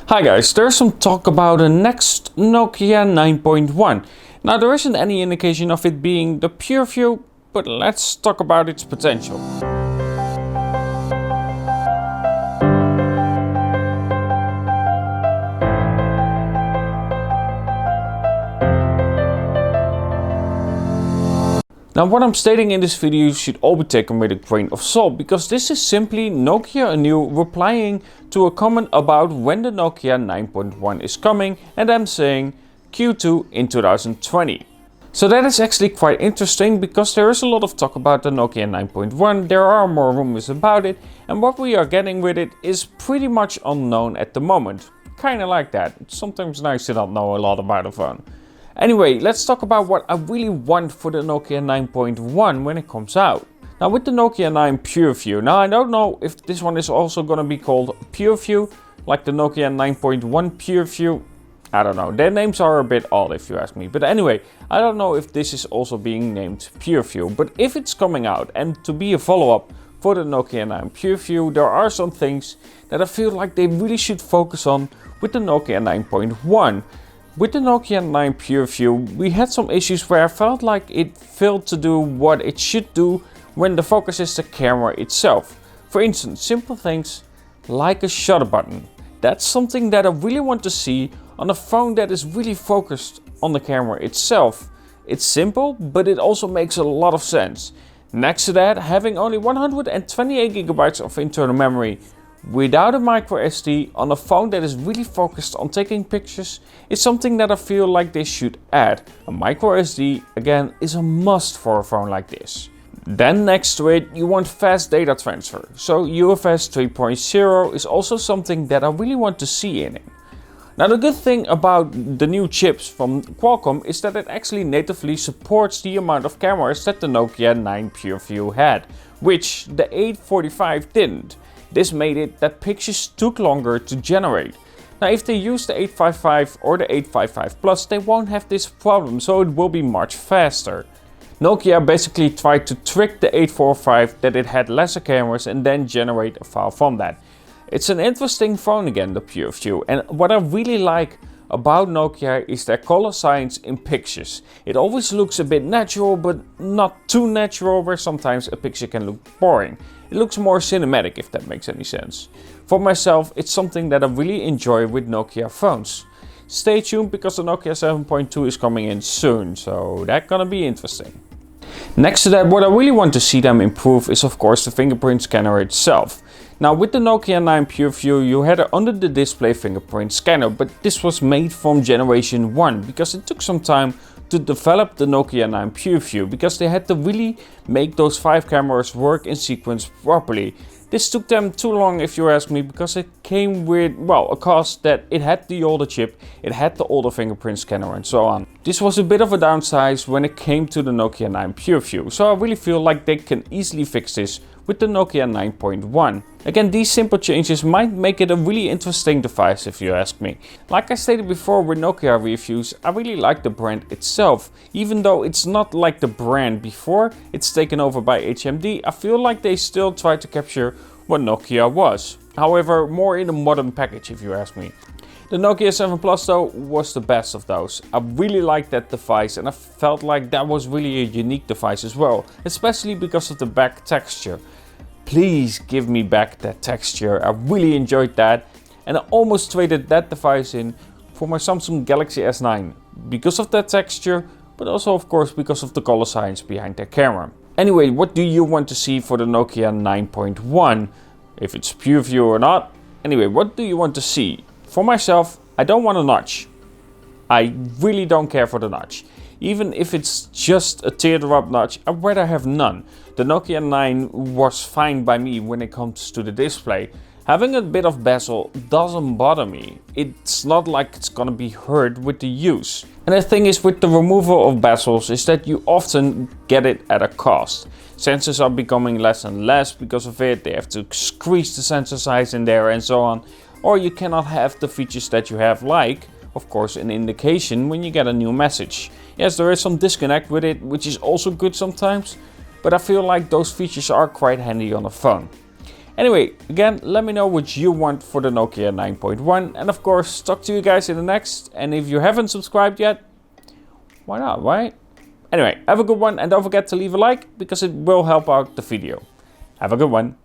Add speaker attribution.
Speaker 1: Hi guys, there's some talk about the next Nokia 9.1. Now there isn't any indication of it being the PureView, but let's talk about its potential. Now what I'm stating in this video should all be taken with a grain of salt, because this is simply Nokia anew replying to a comment about when the Nokia 9.1 is coming and them saying Q2 in 2020. So that is actually quite interesting, because there is a lot of talk about the Nokia 9.1, there are more rumors about it, and what we are getting with it is pretty much unknown at the moment. Kinda like that, it's sometimes nice to not know a lot about a phone. Anyway, let's talk about what I really want for the Nokia 9.1 when it comes out. Now with the Nokia 9 PureView, now I don't know if this one is also gonna be called PureView, like the Nokia 9.1 PureView. I don't know, their names are a bit odd if you ask me. But anyway, I don't know if this is also being named PureView. But if it's coming out and to be a follow-up for the Nokia 9 PureView, there are some things that I feel like they really should focus on with the Nokia 9.1. With the Nokia 9 PureView, we had some issues where I felt like it failed to do what it should do when the focus is the camera itself. For instance, simple things like a shutter button. That's something that I really want to see on a phone that is really focused on the camera itself. It's simple, but it also makes a lot of sense. Next to that, having only 128 GB of internal memory without a micro SD on a phone that is really focused on taking pictures is something that I feel like they should add. A micro SD, again, is a must for a phone like this. Then next to it, you want fast data transfer. So UFS 3.0 is also something that I really want to see in it. Now the good thing about the new chips from Qualcomm is that it actually natively supports the amount of cameras that the Nokia 9 PureView had, which the 845 didn't. This made it that pictures took longer to generate. Now if they use the 855 or the 855 Plus, they won't have this problem, so it will be much faster. Nokia basically tried to trick the 845 that it had lesser cameras and then generate a file from that. It's an interesting phone again, the PureView, and what I really like about Nokia is their color science in pictures. It always looks a bit natural, but not too natural, where sometimes a picture can look boring. It looks more cinematic, if that makes any sense. For myself, it's something that I really enjoy with Nokia phones. Stay tuned, because the Nokia 7.2 is coming in soon, so that's gonna be interesting. Next to that, what I really want to see them improve is of course the fingerprint scanner itself. Now with the Nokia 9 PureView, you had an under the display fingerprint scanner, but this was made from generation 1 because it took some time to develop the Nokia 9 PureView, because they had to really make those 5 cameras work in sequence properly. This took them too long if you ask me, because it came with, well, a cost that it had the older chip, it had the older fingerprint scanner and so on. This was a bit of a downsize when it came to the Nokia 9 PureView, so I really feel like they can easily fix this with the Nokia 9.1. Again, these simple changes might make it a really interesting device if you ask me. Like I stated before with Nokia reviews, I really like the brand itself. Even though it's not like the brand before it's taken over by HMD, I feel like they still try to capture what Nokia was. However, more in a modern package if you ask me. The Nokia 7 Plus though was the best of those. I really liked that device, and I felt like that was really a unique device as well, especially because of the back texture. Please give me back that texture, I really enjoyed that, and I almost traded that device in for my Samsung Galaxy S9 because of that texture, but also of course because of the color science behind their camera. Anyway, what do you want to see for the Nokia 9.1? If it's PureView or not? Anyway, what do you want to see? For myself, I don't want a notch. I really don't care for the notch. Even if it's just a teardrop notch, I'd rather have none. The Nokia 9 was fine by me when it comes to the display. Having a bit of bezel doesn't bother me. It's not like it's gonna be hurt with the use. And the thing is with the removal of bezels is that you often get it at a cost. Sensors are becoming less and less because of it. They have to squeeze the sensor size in there and so on. Or you cannot have the features that you have, like, of course, an indication when you get a new message. Yes, there is some disconnect with it, which is also good sometimes, but I feel like those features are quite handy on a phone. Anyway, again, let me know what you want for the Nokia 9.1, and of course, talk to you guys in the next. And if you haven't subscribed yet, why not, right? Anyway, have a good one, and don't forget to leave a like, because it will help out the video. Have a good one.